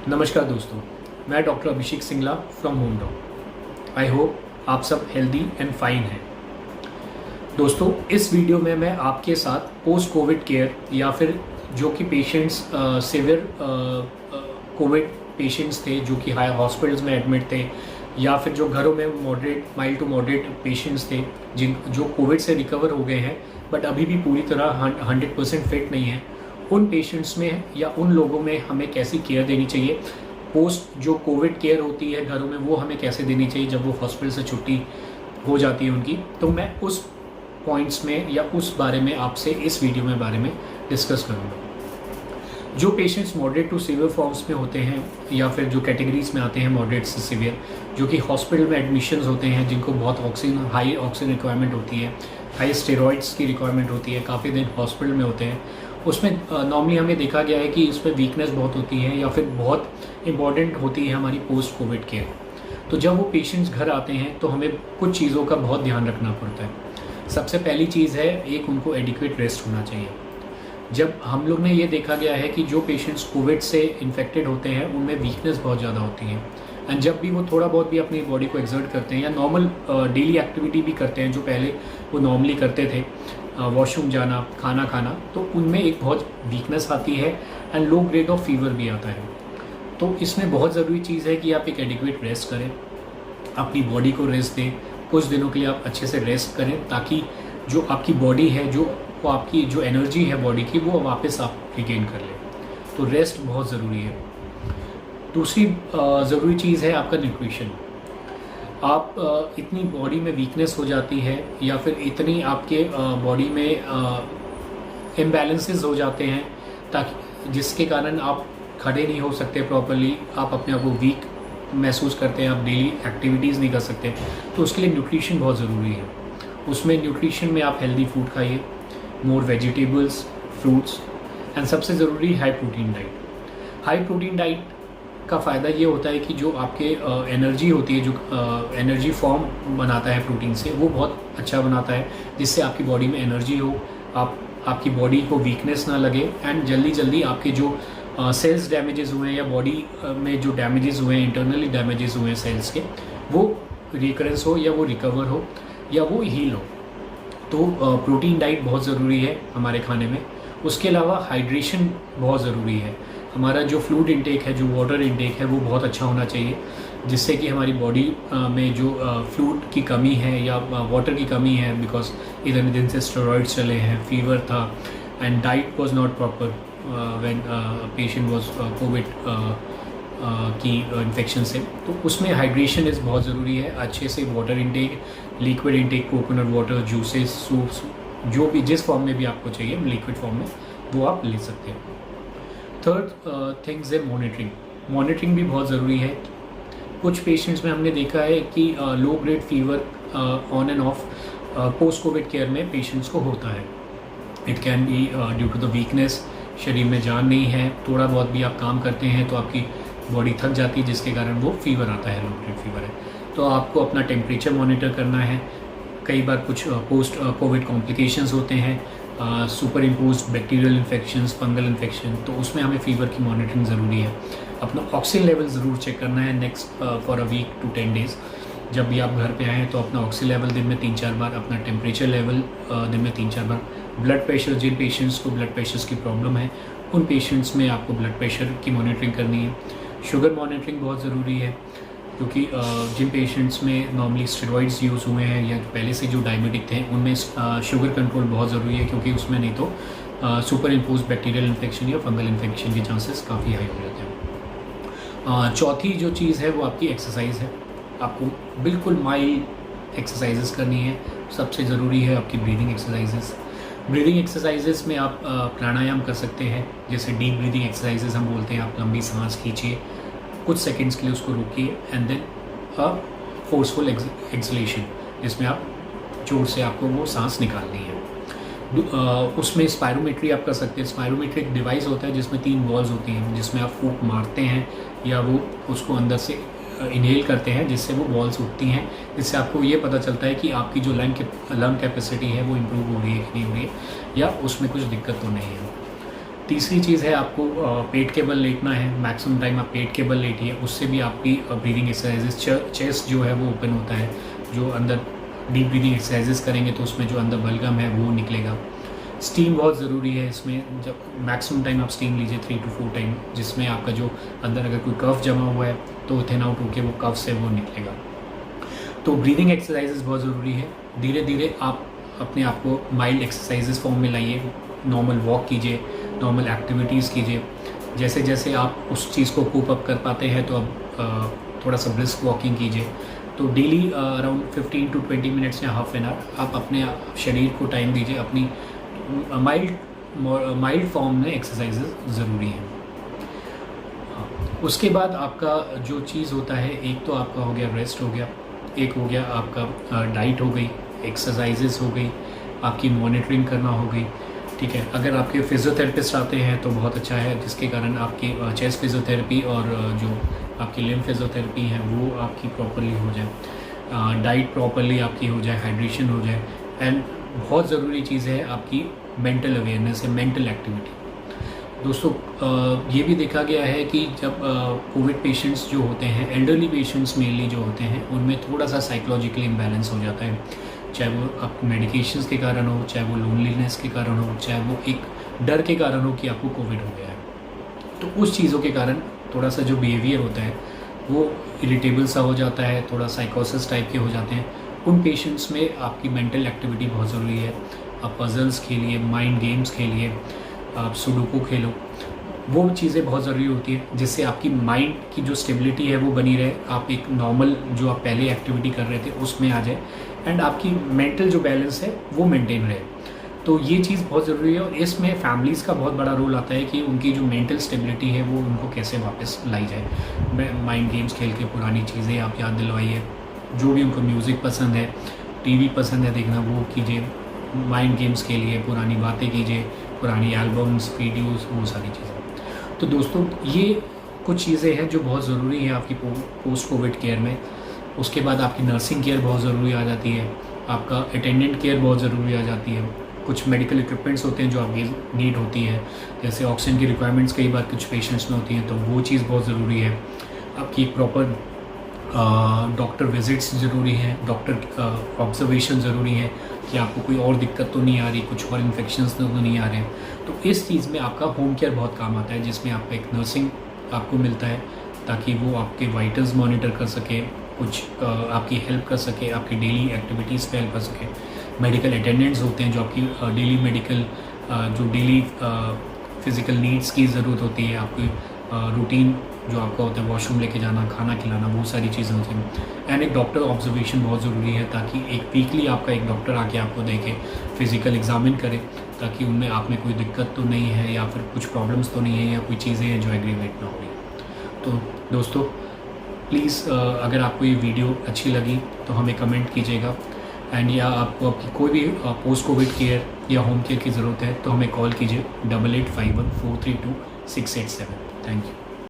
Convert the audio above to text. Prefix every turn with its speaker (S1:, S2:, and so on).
S1: नमस्कार दोस्तों, मैं doctor Abhishek Singla from home dog. I hope आप सब हेल्दी एंड फाइन हैं। दोस्तों, इस वीडियो में मैं आपके साथ पोस्ट कोविड केयर या फिर जो कि पेशेंट्स सिवियर कोविड पेशेंट्स थे जो कि हाई हॉस्पिटल्स में एडमिट थे या फिर जो घरों में माइल्ड टू मॉडरेट पेशेंट्स थे जो कोविड से रिकवर हो गए हैं बट अभी भी पूरी तरह 100% फिट नहीं है, उन पेशेंट्स में या उन लोगों में हमें कैसी केयर देनी चाहिए। पोस्ट जो कोविड केयर होती है घरों में, वो हमें कैसे देनी चाहिए जब वो हॉस्पिटल से छुट्टी हो जाती है उनकी। तो मैं उस पॉइंट्स में या उस बारे में आपसे इस वीडियो में बारे में डिस्कस करूँगा। जो patients moderate to severe forms में होते हैं या फिर जो कैटेगरीज में आते हैं मॉडरेट से सीवियर, जो कि हॉस्पिटल में एडमिशन्स होते हैं, जिनको बहुत हाई ऑक्सीजन रिक्वायरमेंट होती है, हाई स्टेरॉइड्स की रिक्वायरमेंट होती है, काफ़ी दिन हॉस्पिटल में होते हैं, उसमें नॉर्मली हमें देखा गया है कि इसमें वीकनेस बहुत होती है या फिर बहुत इंपॉर्टेंट होती है हमारी पोस्ट कोविड केयर। तो जब वो पेशेंट्स घर आते हैं तो हमें कुछ चीज़ों का बहुत ध्यान रखना पड़ता है। सबसे पहली चीज़ है, एक उनको एडिक्वेट रेस्ट होना चाहिए। जब हम लोग ने ये देखा गया है कि जो पेशेंट्स कोविड से इन्फेक्टेड होते हैं उनमें वीकनेस बहुत ज़्यादा होती है, एंड जब भी वो थोड़ा बहुत भी अपनी बॉडी को एक्सर्ट करते हैं या नॉर्मल डेली एक्टिविटी भी करते हैं जो पहले वो नॉर्मली करते थे, वॉशरूम जाना, खाना खाना, तो उनमें एक बहुत वीकनेस आती है and low grade of fever भी आता है। तो इसमें बहुत ज़रूरी चीज़ है कि आप एक एडिक्वेट रेस्ट करें, अपनी बॉडी को रेस्ट दें। कुछ दिनों के लिए आप अच्छे से रेस्ट करें ताकि जो आपकी बॉडी है, जो आपकी जो एनर्जी है बॉडी की, वो वापस आप रिगेन कर लें। तो रेस्ट बहुत ज़रूरी है। दूसरी ज़रूरी चीज़ है आपका न्यूट्रिशन। आप इतनी बॉडी में वीकनेस हो जाती है या फिर इतनी आपके बॉडी में इम्बैलेंसेस हो जाते हैं ताकि जिसके कारण आप खड़े नहीं हो सकते प्रॉपरली, आप अपने आप को वीक महसूस करते हैं, आप डेली एक्टिविटीज़ नहीं कर सकते। तो उसके लिए न्यूट्रिशन बहुत ज़रूरी है। उसमें न्यूट्रिशन में आप हेल्दी फूड खाइए, मोर वेजिटेबल्स, फ्रूट्स, एंड सबसे ज़रूरी high protein diet. High protein diet का फ़ायदा ये होता है कि जो आपके एनर्जी होती है, जो एनर्जी फॉर्म बनाता है प्रोटीन से, वो बहुत अच्छा बनाता है, जिससे आपकी बॉडी में एनर्जी हो, आपकी बॉडी को वीकनेस ना लगे, एंड जल्दी आपके जो सेल्स डैमेजेस हुए हैं या बॉडी में जो डैमेजेस हुए हैं, इंटरनली डैमेजेस हुए हैं सेल्स के, वो रिकरेंस हो या वो रिकवर हो या वो हील हो। तो प्रोटीन डाइट बहुत ज़रूरी है हमारे खाने में। उसके अलावा हाइड्रेशन बहुत ज़रूरी है। हमारा जो फ्लूइड इनटेक है, जो वाटर इनटेक है, वो बहुत अच्छा होना चाहिए, जिससे कि हमारी बॉडी में जो फ्लूइड की कमी है या वाटर की कमी है, बिकॉज इतने दिन से स्टेरॉइड्स चले हैं, फीवर था, and diet was not proper when patient was Covid की इन्फेक्शन से। तो उसमें हाइड्रेशन इज़ बहुत ज़रूरी है। अच्छे से water intake, liquid intake, coconut water, juices, soups, जो भी जिस फॉर्म में भी आपको चाहिए लिक्विड फॉर्म में, वो आप ले सकते हैं। थर्ड थिंग्स है मॉनिटरिंग। मॉनिटरिंग भी बहुत ज़रूरी है। कुछ पेशेंट्स में हमने देखा है कि low grade fever on and off post covid care में पेशेंट्स को होता है। It can be due to the weakness, शरीर में जान नहीं है, थोड़ा बहुत भी आप काम करते हैं तो आपकी बॉडी थक जाती है, जिसके कारण वो फीवर आता है, लो ग्रेड फीवर है। तो आपको अपना टेम्परेचर मॉनिटर करना है। कई बार कुछ पोस्ट कोविड कॉम्प्लिकेशंस होते हैं, super imposed bacterial infections, fungal infection, तो उसमें हमें फ़ीवर की मॉनिटरिंग ज़रूरी है। अपना ऑक्सीजन लेवल ज़रूर चेक करना है next for a week to 10 days. जब भी आप घर पे आएँ तो अपना ऑक्सीजन लेवल दिन में 3-4 बार, अपना टेम्परेचर लेवल दिन में 3-4 बार। ब्लड प्रेशर, जिन पेशेंट्स को ब्लड प्रेशर की प्रॉब्लम है उन पेशेंट्स में आपको ब्लड प्रेशर की मॉनिटरिंग करनी है। शुगर मॉनिटरिंग बहुत ज़रूरी है, क्योंकि जिन पेशेंट्स में नॉर्मली स्टेरॉइड्स यूज़ हुए हैं या पहले से जो डायबिटिक थे उनमें शुगर कंट्रोल बहुत ज़रूरी है, क्योंकि उसमें नहीं तो सुपर इम्पोज बैक्टीरियल इन्फेक्शन या फंगल इन्फेक्शन के चांसेस काफ़ी हाई हो जाते हैं। चौथी जो चीज़ है वो आपकी एक्सरसाइज है। आपको बिल्कुल माइल्ड एक्सरसाइजेस करनी है। सबसे ज़रूरी है आपकी ब्रीदिंग एक्सरसाइजेस। ब्रीदिंग एक्सरसाइजेस में आप प्राणायाम कर सकते हैं, जैसे डीप ब्रीदिंग एक्सरसाइजेस हम बोलते हैं। आप लंबी सांस खींचिए, कुछ सेकंड्स के लिए उसको रोकिए, and then a forceful acceleration, जिसमें आप जोर से आपको वो सांस निकालनी है। उसमें स्पायरोमेट्री आप कर सकते हैं। स्पायरोमेट्री एक डिवाइस होता है जिसमें 3 बॉल्स होती हैं, जिसमें आप फूंक मारते हैं या वो उसको अंदर से इनहेल करते हैं, जिससे वो बॉल्स उठती हैं, जिससे आपको ये पता चलता है कि आपकी जो लंग कैपेसिटी है वो इम्प्रूव हो रही है कि नहीं हो रही है, या उसमें कुछ दिक्कत तो नहीं है। तीसरी चीज़ है आपको पेट के बल लेटना है। मैक्सिमम टाइम आप पेट के बल लेटिए, उससे भी आपकी ब्रीदिंग एक्सरसाइजेज, चेस्ट जो है वो ओपन होता है। जो अंदर डीप ब्रीदिंग एक्सरसाइजेज करेंगे तो उसमें जो अंदर बलगम है वो निकलेगा। स्टीम बहुत ज़रूरी है इसमें। जब मैक्सिमम टाइम आप स्टीम लीजिए 3 to 4 टाइम, जिसमें आपका जो अंदर अगर कोई कफ जमा हुआ है तो थिन आउट होकर वो कफ से वो निकलेगा। तो ब्रीदिंग एक्सरसाइजेज बहुत ज़रूरी है। धीरे धीरे आप अपने आप को माइल्ड एक्सरसाइजेज फॉर्म में लाइए। नॉर्मल वॉक कीजिए, नॉर्मल एक्टिविटीज़ कीजिए। जैसे जैसे आप उस चीज़ को कोप अप कर पाते हैं तो अब थोड़ा सा ब्रिस्क वॉकिंग कीजिए। तो डेली अराउंड 15 to 20 मिनट्स या हाफ एन आवर आप अपने शरीर को टाइम दीजिए। अपनी माइल्ड फॉर्म में एक्सरसाइजेज ज़रूरी हैं। उसके बाद आपका जो चीज़ होता है, एक तो आपका हो गया रेस्ट हो गया, एक हो गया आपका डाइट हो गई, एक्सरसाइजेज हो गई, आपकी मॉनिटरिंग करना हो गई। ठीक है, अगर आपके फिजियोथेरेपिस्ट आते हैं तो बहुत अच्छा है, जिसके कारण आपकी चेस्ट फिजियोथेरेपी और जो आपकी लिम्फ फिजियोथेरेपी है वो आपकी प्रॉपरली हो जाए, डाइट प्रॉपरली आपकी हो जाए, हाइड्रेशन हो जाए। एंड बहुत ज़रूरी चीज़ है आपकी मेंटल अवेयरनेस है, मेंटल एक्टिविटी। दोस्तों ये भी देखा गया है कि जब कोविड पेशेंट्स जो होते हैं, एल्डरली पेशेंट्स मेनली जो होते हैं, उनमें थोड़ा सा साइकोलॉजिकली इम्बैलेंस हो जाता है। चाहे वो आपको मेडिकेशंस के कारण हो, चाहे वो लोनलीनेस के कारण हो, चाहे वो एक डर के कारण हो कि आपको कोविड हो गया है। तो उस चीज़ों के कारण थोड़ा सा जो बिहेवियर होता है वो इरिटेबल सा हो जाता है, थोड़ा साइकोसिस टाइप के हो जाते हैं। उन पेशेंट्स में आपकी मेंटल एक्टिविटी बहुत ज़रूरी है। आप पजल्स खेलिए, माइंड गेम्स खेलिए, आप सुडोकू खेलो, वो चीज़ें बहुत ज़रूरी होती है जिससे आपकी माइंड की जो स्टेबिलिटी है वो बनी रहे। आप एक नॉर्मल जो आप पहले एक्टिविटी कर रहे थे उसमें आ जाए एंड आपकी मेंटल जो बैलेंस है वो मेंटेन रहे। तो ये चीज़ बहुत ज़रूरी है और इसमें फैमिलीज़ का बहुत बड़ा रोल आता है कि उनकी जो मेंटल स्टेबिलिटी है वो उनको कैसे वापस लाई जाए। माइंड गेम्स खेल के पुरानी चीज़ें आप याद दिलवाइए। जो भी उनको म्यूज़िक पसंद है, टीवी पसंद है देखना, वो कीजिए। माइंड गेम्स के लिए पुरानी बातें कीजिए, पुरानी एल्बम्स, वीडियोस, वो सारी चीज़ें। तो दोस्तों ये कुछ चीज़ें हैं जो बहुत ज़रूरी है आपकी पोस्ट कोविड केयर में। उसके बाद आपकी नर्सिंग केयर बहुत ज़रूरी आ जाती है, आपका अटेंडेंट केयर बहुत ज़रूरी आ जाती है। कुछ मेडिकल इक्विपमेंट्स होते हैं जो आपकी नीड होती है, जैसे ऑक्सीजन की रिक्वायरमेंट्स कई बार कुछ पेशेंट्स में होती हैं, तो वो चीज़ बहुत ज़रूरी है। आपकी प्रॉपर डॉक्टर विजिट्स ज़रूरी है, डॉक्टर ऑब्जर्वेशन ज़रूरी है कि आपको कोई और दिक्कत तो नहीं आ रही, कुछ और इन्फेक्शंस तो नहीं आ रहे हैं। तो इस चीज़ में आपका होम केयर बहुत काम आता है, जिसमें आपका एक नर्सिंग आपको मिलता है ताकि वो आपके वाइटल्स मॉनिटर कर सके, कुछ आपकी हेल्प कर सके, आपकी डेली एक्टिविटीज़ पे हेल्प कर सके। मेडिकल अटेंडेंट्स होते हैं जो आपकी डेली मेडिकल जो डेली फिज़िकल नीड्स की ज़रूरत होती है, आपकी रूटीन जो आपका होता है, वॉशरूम लेके जाना, खाना खिलाना, वो सारी चीज़ें होती हैं। एंड एक डॉक्टर ऑब्जर्वेशन बहुत ज़रूरी है ताकि एक वीकली आपका एक डॉक्टर आके आपको देखे, फिज़िकल एग्जामिन करे, ताकि उनमें आप में कोई दिक्कत तो नहीं है या फिर कुछ प्रॉब्लम्स तो नहीं है या कोई चीज़ें हैं जो एग्रीवेट ना हो। तो दोस्तों प्लीज़ अगर आपको ये वीडियो अच्छी लगी तो हमें कमेंट कीजिएगा। एंड या आपको आपकी कोई भी पोस्ट कोविड केयर या होम केयर की ज़रूरत है तो हमें कॉल कीजिए 8851 432 687। Thank you.